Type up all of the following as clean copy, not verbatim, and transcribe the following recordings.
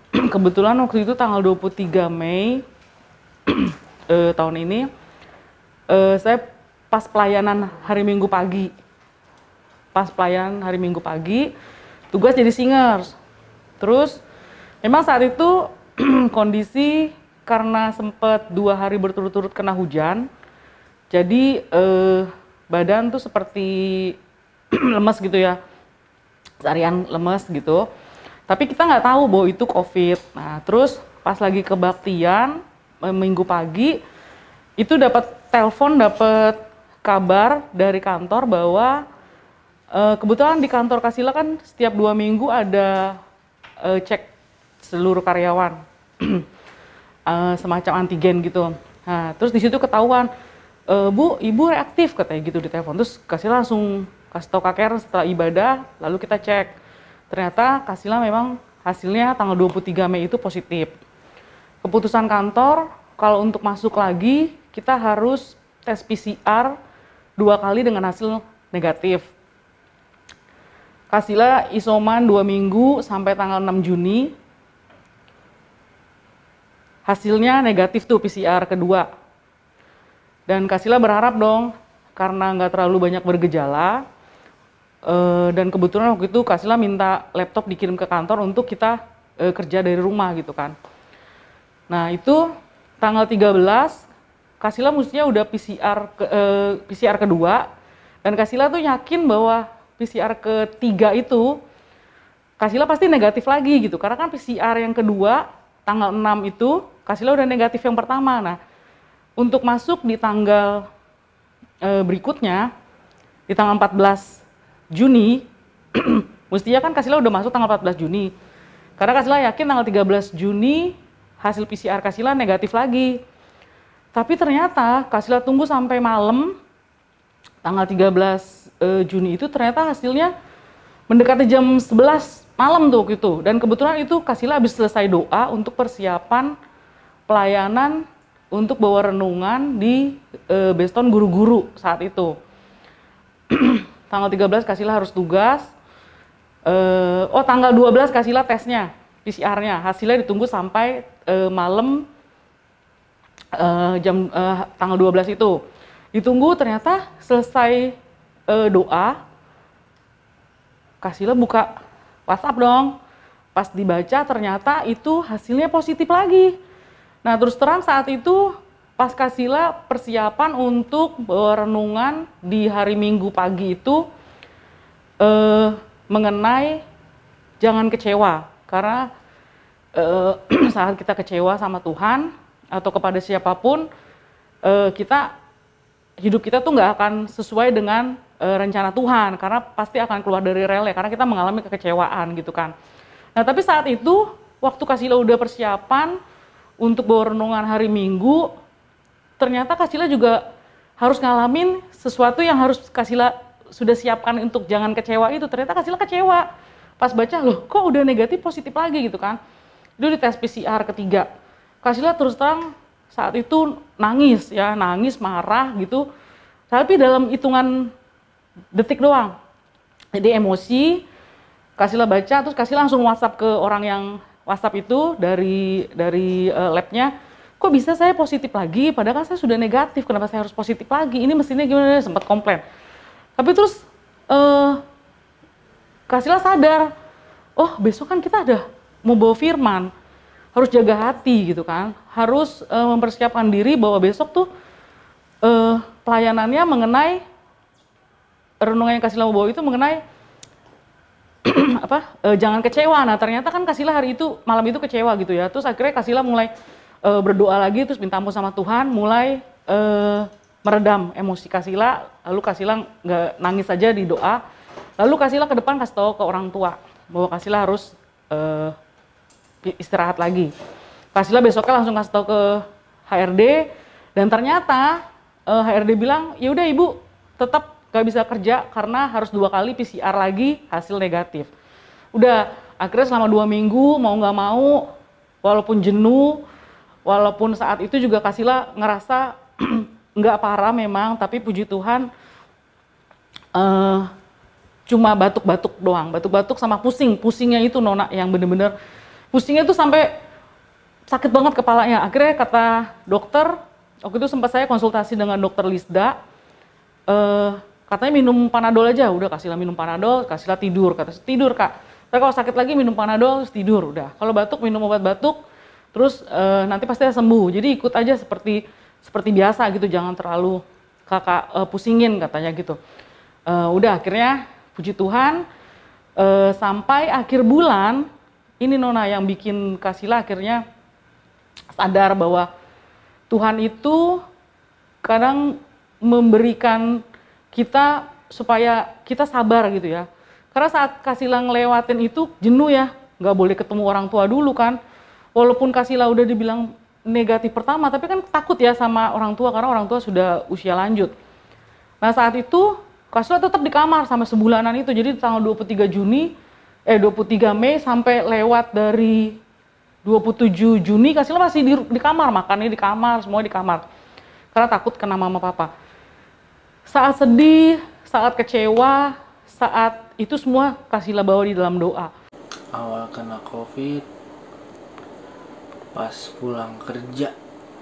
Kebetulan waktu itu tanggal 23 Mei tahun ini, saya pas pelayanan hari Minggu pagi. Pas pelayanan hari Minggu pagi, tugas jadi singers. Terus, memang saat itu kondisi karena sempat 2 hari berturut-turut kena hujan, jadi badan tuh seperti lemes gitu ya, seharian lemes gitu. Tapi kita nggak tahu bahwa itu COVID. Nah, terus pas lagi kebaktian Minggu pagi, itu dapat telepon, dapat kabar dari kantor bahwa kebetulan di kantor Kasila kan setiap 2 minggu ada cek seluruh karyawan, semacam antigen gitu. Nah, terus di situ ketahuan, Bu, Ibu reaktif katanya gitu di telepon. Terus Kasila langsung kasih tahu Kak Karen setelah ibadah, lalu kita cek. Ternyata Kasila memang hasilnya tanggal 23 Mei itu positif. Keputusan kantor, kalau untuk masuk lagi, kita harus tes PCR 2 kali dengan hasil negatif. Kasila isoman 2 minggu sampai tanggal 6 Juni. Hasilnya negatif tuh PCR kedua. Dan Kasila berharap dong, karena nggak terlalu banyak bergejala, dan kebetulan waktu itu Kasila minta laptop dikirim ke kantor untuk kita kerja dari rumah gitu kan. Nah itu tanggal 13 Kasila mestinya udah PCR kedua, dan Kasila tuh yakin bahwa PCR ketiga itu Kasila pasti negatif lagi gitu, karena kan PCR yang kedua tanggal 6 itu Kasila udah negatif yang pertama. Nah untuk masuk di tanggal berikutnya, di tanggal 14 Juni, mestinya kan Kasila udah masuk tanggal 14 Juni. Karena Kasila yakin tanggal 13 Juni hasil PCR Kasila negatif lagi. Tapi ternyata Kasila tunggu sampai malam, tanggal 13 Juni itu ternyata hasilnya mendekati jam 11 malam tuh gitu. Dan kebetulan itu Kasila habis selesai doa untuk persiapan pelayanan untuk bawa renungan di Beston guru-guru saat itu. Tanggal 13 Kasila harus tugas. Tanggal 12 Kasila tesnya, PCR-nya. Hasilnya ditunggu sampai malam tanggal 12 itu. Ditunggu, ternyata selesai doa, Kasila buka WhatsApp dong. Pas dibaca ternyata itu hasilnya positif lagi. Nah terus terang saat itu pas Kasila persiapan untuk bawa renungan di hari Minggu pagi itu mengenai jangan kecewa, karena saat kita kecewa sama Tuhan atau kepada siapapun, hidup kita tuh nggak akan sesuai dengan rencana Tuhan, karena pasti akan keluar dari relnya, karena kita mengalami kekecewaan gitu kan. Nah tapi saat itu waktu Kasila udah persiapan untuk bawa renungan hari Minggu, ternyata Kasila juga harus ngalamin sesuatu yang harus Kasila sudah siapkan untuk jangan kecewa itu. Ternyata Kasila kecewa. Pas baca, loh kok udah negatif positif lagi gitu kan. Itu di tes PCR ketiga. Kasila terus terang saat itu nangis ya, nangis, marah gitu. Tapi dalam hitungan detik doang. Jadi emosi, Kasila baca, terus Kasila langsung WhatsApp ke orang yang WhatsApp itu dari labnya. Kok bisa saya positif lagi, padahal kan saya sudah negatif, kenapa saya harus positif lagi? Ini mesinnya gimana, sempat komplain. Tapi terus Kasila sadar, oh besok kan kita ada mau bawa firman, harus jaga hati gitu kan, harus mempersiapkan diri bahwa besok tuh pelayanannya mengenai, renungan yang Kasila mau bawa itu mengenai jangan kecewa. Nah ternyata kan Kasila hari itu, malam itu kecewa gitu ya, terus akhirnya Kasila mulai berdoa lagi, terus minta ampun sama Tuhan, mulai meredam emosi Kasila, lalu Kasila nggak nangis saja di doa, lalu Kasila ke depan kasih tahu ke orang tua bahwa Kasila harus istirahat lagi. Kasila besoknya langsung kasih tahu ke HRD, dan ternyata HRD bilang, ya udah ibu tetap nggak bisa kerja karena harus 2 kali PCR lagi hasil negatif. Udah, akhirnya selama 2 minggu mau nggak mau, walaupun jenuh, walaupun saat itu juga Kasila ngerasa nggak parah memang, tapi puji Tuhan cuma batuk-batuk doang, batuk-batuk sama pusing. Pusingnya itu Nona yang bener-bener Pusingnya tuh sampai sakit banget kepalanya. Akhirnya kata dokter, waktu itu sempat saya konsultasi dengan dokter Lisda, katanya minum Panadol aja, udah kasihlah minum Panadol, kasihlah tidur, kata tidur kak. Tapi kalau sakit lagi minum Panadol, terus tidur, udah. Kalau batuk minum obat batuk, terus nanti pasti sembuh. Jadi ikut aja seperti biasa gitu, jangan terlalu kakak pusingin katanya gitu. Udah akhirnya puji Tuhan sampai akhir bulan ini Nona yang bikin Kasila akhirnya sadar bahwa Tuhan itu kadang memberikan kita supaya kita sabar gitu ya. Karena saat Kasila ngelewatin itu jenuh ya, nggak boleh ketemu orang tua dulu kan. Walaupun Kasila udah dibilang negatif pertama, tapi kan takut ya sama orang tua karena orang tua sudah usia lanjut. Nah saat itu Kasila tetap di kamar sampai sebulanan itu. Jadi tanggal 23 Mei sampai lewat dari 27 Juni Kasila masih di kamar, makannya di kamar, semua di kamar. Karena takut kena mama papa. Saat sedih, saat kecewa, saat itu semua Kasila bawa di dalam doa. Awal kena COVID, pas pulang kerja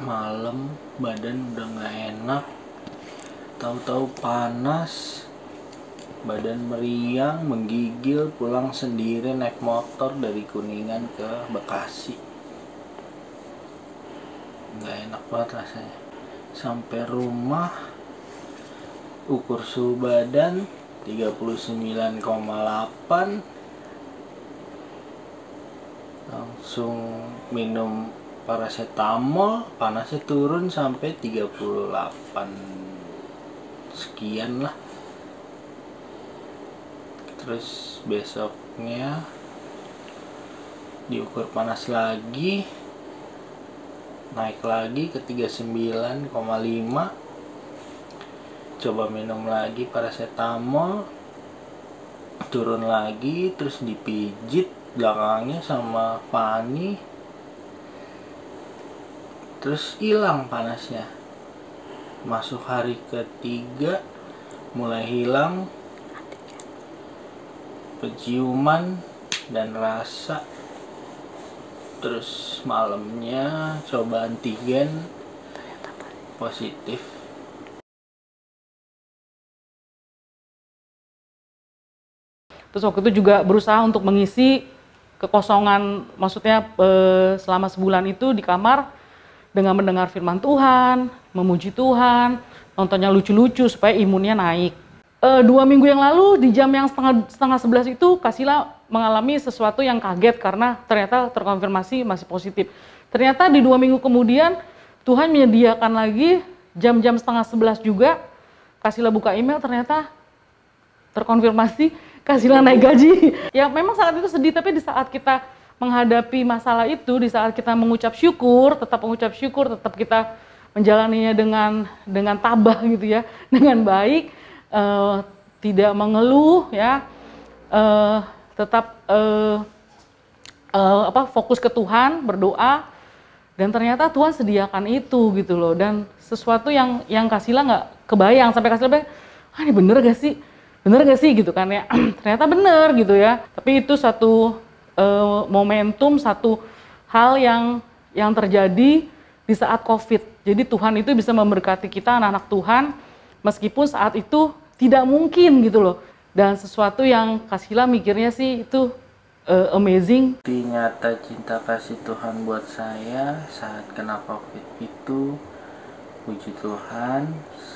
malam badan udah nggak enak, tahu-tahu panas, badan meriang, menggigil, pulang sendiri naik motor dari Kuningan ke Bekasi. Nggak enak banget rasanya. Sampai rumah, ukur suhu badan 39,8, langsung minum paracetamol, panasnya turun sampai 38 sekian lah. Terus besoknya diukur panas lagi, naik lagi ke 39,5. Coba minum lagi paracetamol, turun lagi, terus dipijit belakangnya sama Fani, terus hilang panasnya. Masuk hari ketiga mulai hilang penciuman dan rasa. Terus malamnya coba antigen positif. Terus waktu itu juga berusaha untuk mengisi kekosongan, maksudnya selama sebulan itu di kamar dengan mendengar firman Tuhan, memuji Tuhan, nontonnya lucu-lucu supaya imunnya naik. 2 minggu yang lalu di jam yang setengah 11 itu Kasila mengalami sesuatu yang kaget karena ternyata terkonfirmasi masih positif. Ternyata di 2 minggu kemudian Tuhan menyediakan lagi jam-jam setengah 11 juga. Kasila buka email ternyata terkonfirmasi Kasila naik gaji. Ya memang saat itu sedih, tapi di saat kita menghadapi masalah itu, di saat kita mengucap syukur, tetap kita menjalaninya dengan tabah gitu ya, dengan baik, tidak mengeluh ya, tetap fokus ke Tuhan, berdoa, dan ternyata Tuhan sediakan itu gitu loh. Dan sesuatu yang Kasila nggak kebayang, sampai Kasila bilang, ini bener gak sih gitu kan ya. Ternyata bener gitu ya. Tapi itu satu momentum, satu hal yang terjadi di saat COVID. Jadi Tuhan itu bisa memberkati kita anak-anak Tuhan meskipun saat itu tidak mungkin gitu loh. Dan sesuatu yang Kasila mikirnya sih itu amazing. Bukti nyata cinta kasih Tuhan buat saya saat kena COVID itu, puji Tuhan,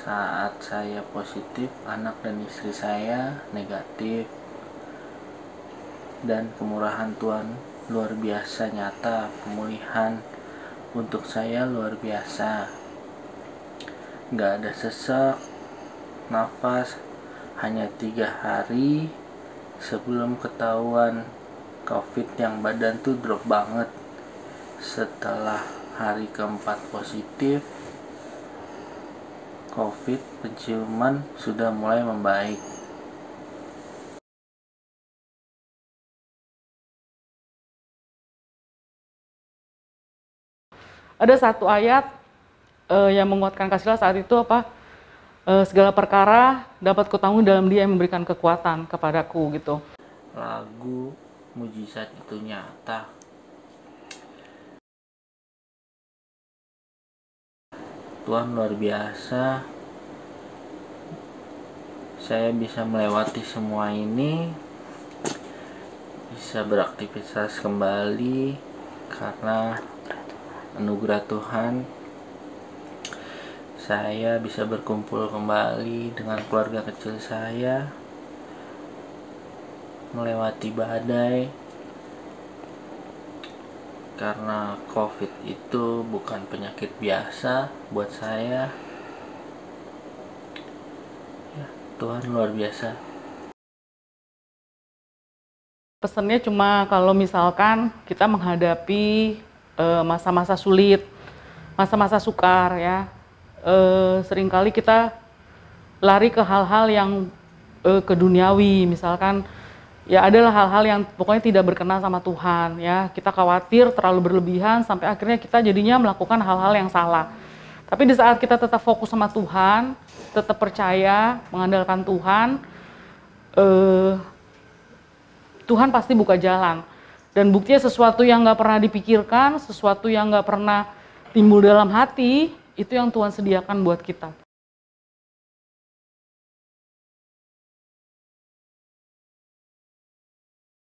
saat saya positif, anak dan istri saya negatif. Dan kemurahan Tuhan luar biasa nyata, pemulihan untuk saya luar biasa. Nggak ada sesak, nafas, hanya 3 hari sebelum ketahuan COVID yang badan tuh drop banget. Setelah hari keempat positif COVID, penciuman sudah mulai membaik. Ada satu ayat yang menguatkan Kasila saat itu apa? Segala perkara dapat kutanggung dalam Dia yang memberikan kekuatan kepadaku gitu. Lagu mujizat itu nyata. Tuhan luar biasa. Saya bisa melewati semua ini, bisa beraktivitas kembali karena anugerah Tuhan. Saya bisa berkumpul kembali dengan keluarga kecil saya, melewati badai, karena COVID itu bukan penyakit biasa buat saya. Ya, Tuhan luar biasa. Pesannya cuma kalau misalkan kita menghadapi masa-masa sulit, masa-masa sukar ya, seringkali kita lari ke hal-hal yang keduniawi, misalkan ya adalah hal-hal yang pokoknya tidak berkenan sama Tuhan ya. Kita khawatir terlalu berlebihan sampai akhirnya kita jadinya melakukan hal-hal yang salah. Tapi di saat kita tetap fokus sama Tuhan, tetap percaya, mengandalkan Tuhan, Tuhan pasti buka jalan. Dan buktinya sesuatu yang nggak pernah dipikirkan, sesuatu yang nggak pernah timbul dalam hati, itu yang Tuhan sediakan buat kita.